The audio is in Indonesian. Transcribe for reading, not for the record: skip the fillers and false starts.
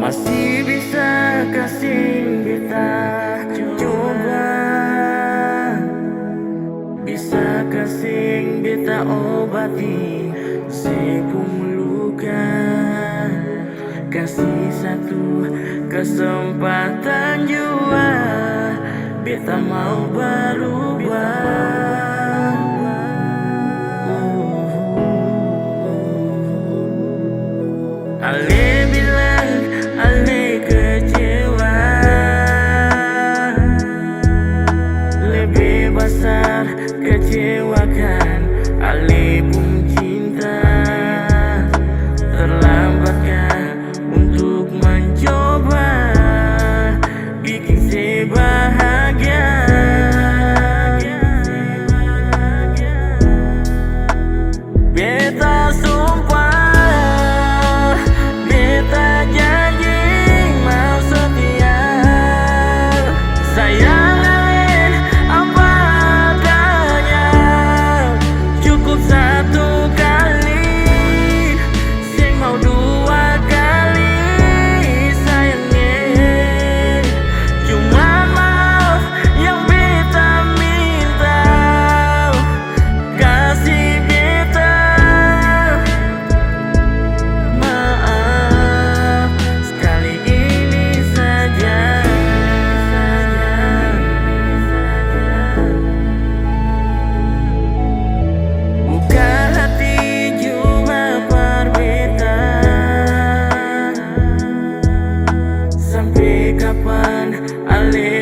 Masih bisa kasih beta coba, bisa kasih beta obati sepung luka. Kasih satu kesempatan jua, beta mau berubah. Ale bilang Ale kecewa, lebih besar kecewakan Ale pun cinta. Terlambatkah untuk mencoba bikin saya bahagia? Beta sumpah, beta janji mau setia. Sayang Ale apa adanya, cukup satu kali. Sing mau dua kali sayangnya. Cuma maaf yang beta minta, kasih beta maaf sekali ini saja. Buka hati jua par beta, sampai kapan Ale